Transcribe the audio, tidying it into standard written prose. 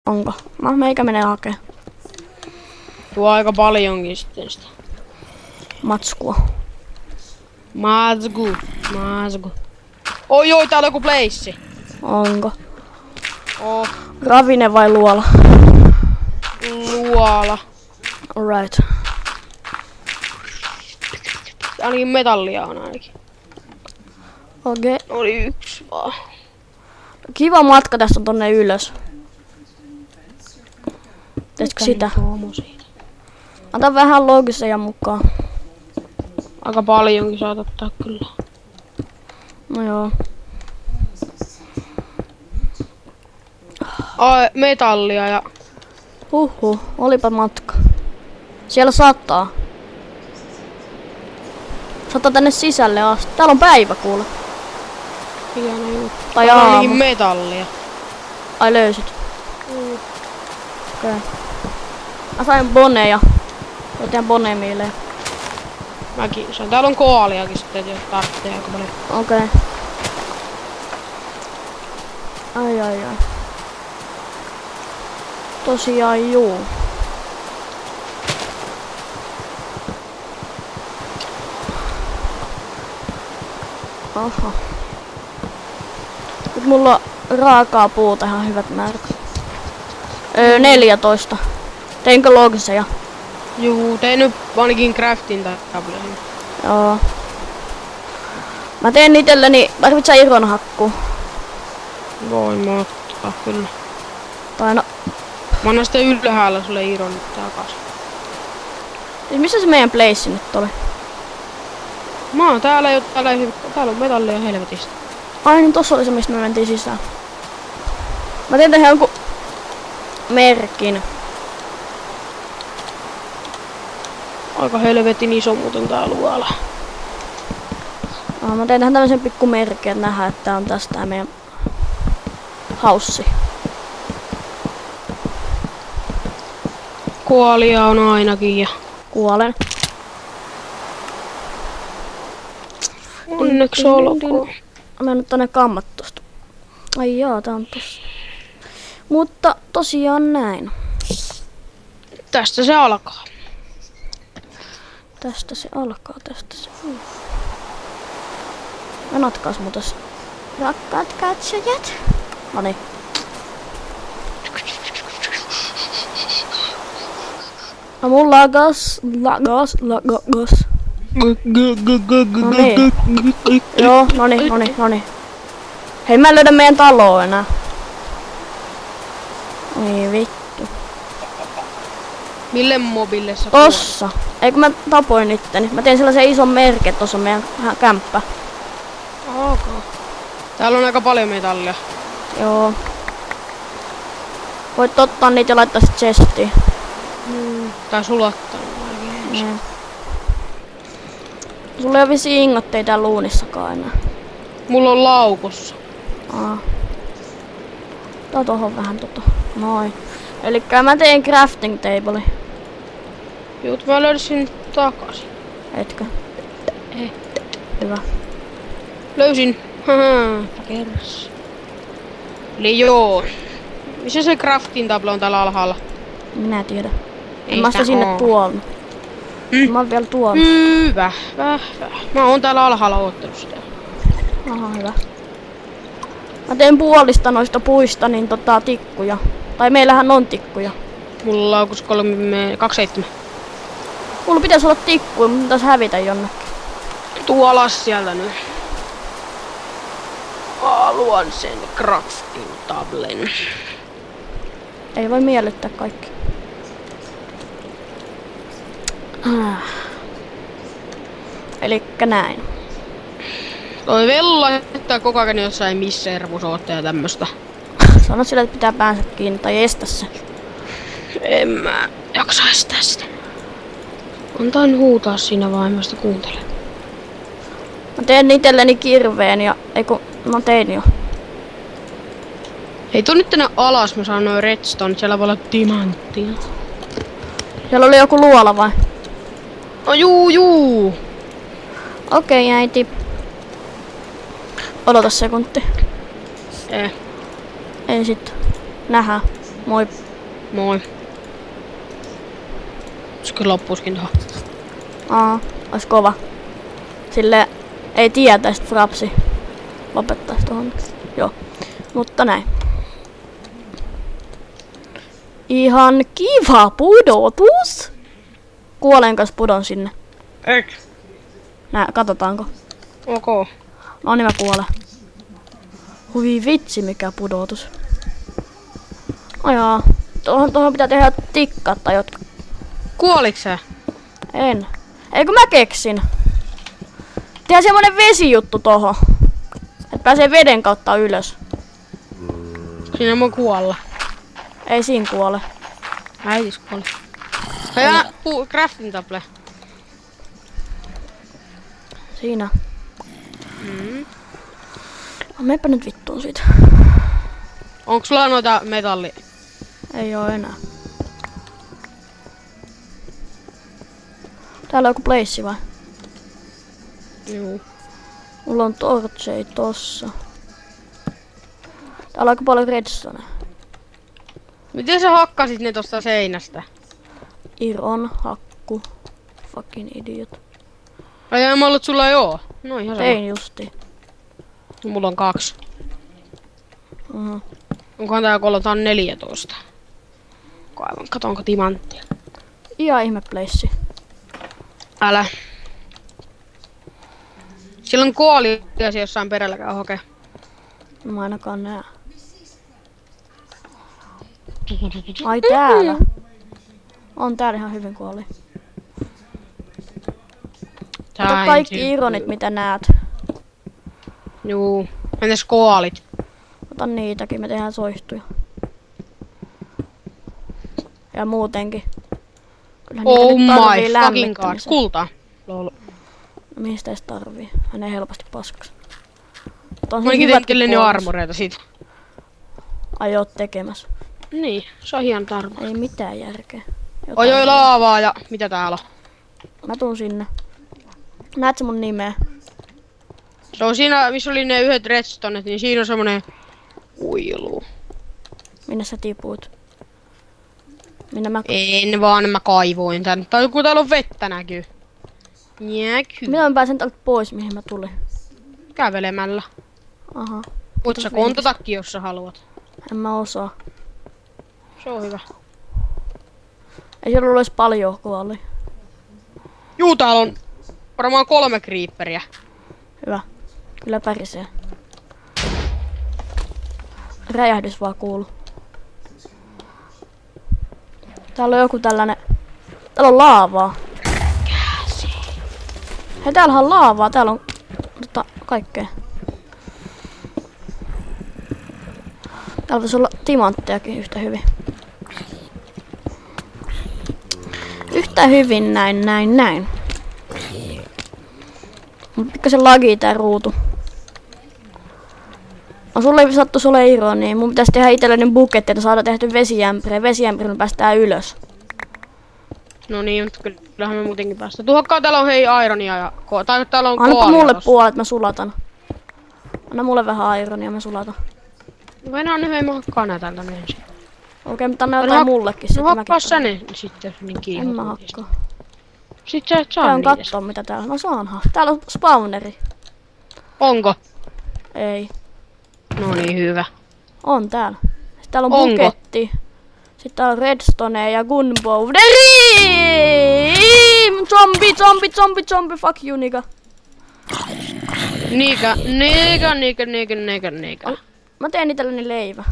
Onko? No meikä menee hakee. Tuo aika paljonkin sitten sitä. Matskua. Matsku. Oi oi, täällä on joku pleissi. Onko? Oh. Ravine vai luola? Luola. Alright. Ainakin metallia on ainakin. Okei. Oli yksi vaan. Kiva matka tästä on tonne ylös. Teetkö sitä? Anta vähän loogiseja mukaan. Aika paljonkin saat ottaa kyllä. No joo. Ai, metallia ja... Huhhuh, olipa matka. Siellä sataa. Sataa tänne sisälle asti. Täällä on päivä kuule. Hieno juttu. Tai aamu. aamu. Metallia. Ai löysit. Okei. Okay. Mä sain boneja. Joten bonemiilejä. Mäkin sain. Täällä on koaliakin sitten, jos tarvitsee aika paljon. Okei. Okay. Ai. Tosiaan juu. Aha. Nyt mulla on raakaa puuta ihan hyvät määrät. 14. Teinkö loogiseja? Juu, tein nyt ainakin craftin tabletin. Joo. Mä teen itselleni, tarvitset sä ironhakkuu? Voin mä ottaa kyllä. Tai no... Mä annan sitten ylhäällä sulle iron takas. Siis missä se meidän place nyt oli? Mä oon täällä jo, täällä on metallia helvetistä. Ai niin tossa oli se mistä me mentiin sisään. Mä teen tähän jonkun merkin. Aika helvetin iso muuten tää luola. Mä teen tähän tämmösen pikku merkin, että nähdään, että tää on tästä tää meidän haussi. Kuolia on ainakin ja... Kuolen. Onneksi olkoon. Mä en nyt tonne kammat tosta. Ai jaa, tää on tossa. Mutta tosiaan näin. Tästä se alkaa. Tästä se alkaa, tästä se... Venatkaas muutas. Rakkaat katsojat. Noniin. No mun lagas. Noniin. Joo, noniin. Hei, mä en löydä meidän taloa enää. Ei vittu. Mille mobille sä Tossa. Eikö mä tapoin itteni. Mä tein sellaisen ison merkin, että tossa on meidän kämppä. Ok. Täällä on aika paljon metallia. Joo. Voit ottaa niitä ja laittaa sit chestiin. Tai sulattaa. Sulla ei oo vissiin ingotteita täällä luunissakaan enää. Mulla on laukussa. Tää tohon vähän Noin. Elikkä mä tein crafting table. Jut, mä löysin takaisin. Etkö? Ei. Hyvä. Löysin. Haha, kerras. Eli joo. Missä se crafting table on täällä alhaalla? Minä tiedä. Ei Mä sitä sinne oo. tuonut. Mä oon vielä tuonut. Hyvä. Mä oon täällä alhaalla oottanut sitä. Aha, hyvä. Mä teen puolista noista puista niin tikkuja. Tai meillähän on tikkuja. Mulla on laukus 27. Mulla pitäisi olla tikkuja, mutta pitäisi hävitä jonnekin. Tuu alas sieltä nyt. Haluan sen crafting tablen. Ei voi miellyttää kaikki. Elikkä näin. Toi Vella että koko ajan jossain missä ervusootte ja tämmöstä. Sano sille, että pitää päänsä kiinni tai estä se. En mä jaksa estää sitä. Antain huutaa siinä vaan, mä sitä kuuntelen. Mä teen itselleni kirveen ja... Eiku, mä tein jo. Hei, tuu nyt tänne alas, mä saan noin redstone, siellä voi olla timanttia. Siellä oli joku luola vai? No juu. Okei, äiti. Odota sekunti. Eh. Ei sit. Nähdään. Moi. Moi. Se kyllä loppuiskin tohon. Ois kova. Sille ei tietäisi Frapsi lopettaisi tohon. Joo. Mutta näin. Ihan kiva pudotus. Kuolen kanssa pudon sinne. Eikö? Katsotaanko? Ok. No niin mä kuolen. Hui vitsi mikä pudotus. Ajaa. Tuohon pitää tehdä tikkat tai jotka. Kuoliks sä? En. Eikö mä keksin? Tehdään semmonen vesijuttu tohon. Et pääsee veden kautta ylös. Siinä mun kuolla. Ei siinä kuole. Äitis kuoli. Ja crafting table. Siinä. Meipä nyt vittuun siitä. Onks sulla noita metalli? Ei oo enää. Täällä on joku place vai? Juu. Mulla on torchei tossa. Täällä on aika paljon redstone. Miten sä hakkasit ne tosta seinästä? Iron hakku. Fucking idiot. Ai mä ollut sulla joo. No ihan sama. Tein justi. Mulla on 2. Onkohan tää kollo? Tää on 14. Katonko timanttia. Ihan ihme place. Älä. Sillä on koaliasi jossain perälläkään hokee. En mä ainakaan näe. Ai täällä. On täällä ihan hyvin kuoli. Ota kaikki ironit mitä näet. Juu. Entäs koalit? Ota niitäkin, me tehdään soihtuja. Ja muutenkin. Kyllähän Oh niitä nyt tarvii my fucking god. lämmittämiseen. Kulta. Lol. No mihin sitä edes tarvii? Hän ei helposti paskaksi. On Mä ainakin tein jo armoreita siitä. Ai oot tekemässä. Niin, se on hieno tarmo. Ei mitään järkeä. Oi laavaa ja mitä täällä on? Mä tuun sinne. Näet sä mun nimeä? Se on siinä, missä oli ne yhdet redstonet, niin siinä on semmonen kuilu. Minne sä tipuit? Minne mä... En vaan, mä kaivoin tän. Tai kun täällä on vettä näkyy. Näkyy. Miten mä pääsen täältä pois, mihin mä tulin? Kävelemällä. Aha. Voit sä kontatakin, jos sä haluat. En mä osaa. Se on hyvä. Ei siellä ollut edes paljon kuoli. Juu, täällä on varmaan 3 creeperiä. Hyvä. Kyllä pärisee. Räjähdys vaan kuuluu. Täällä on joku tällainen... Täällä on laavaa. Hei, täällähän on laavaa. Täällä on kaikkea. Täällä voisi olla timanttejakin yhtä hyvin. Yhtä hyvin näin. Mut pikkasen lagii tää ruutu. No sulle ei sattuis ole iro, niin mun pitäis tehdä itselleni buketti, että saada tehty vesijämpärä. Vesijämpärillä päästään ylös. No niin, mutta kyllähän me muutenkin päästään. Tuhakkaa, täällä on hei ironia ja tai täällä on Annapa koalia mulle tossa. puolet, mä sulatan. Anna mulle vähän ironia, mä sulatan. Voidaan nyt mä hakkaa nää täältä ensin. Okei, mutta anna jotain mullekin sitten. No hakkaa sä ne sitten, jos niin En kiihot. mä hakkaa. Sit sä et saa Käyn niitä. kattoo mitä täällä. No saanhan. Täällä on spawneri. Onko? Ei. No niin, hyvä. On täällä. Sitten täällä on Onko? buketti. Sitten täällä on redstone ja gunpowderi! Zombie, fuck you, nigga. Niikä. Mä teen itselleni leivä.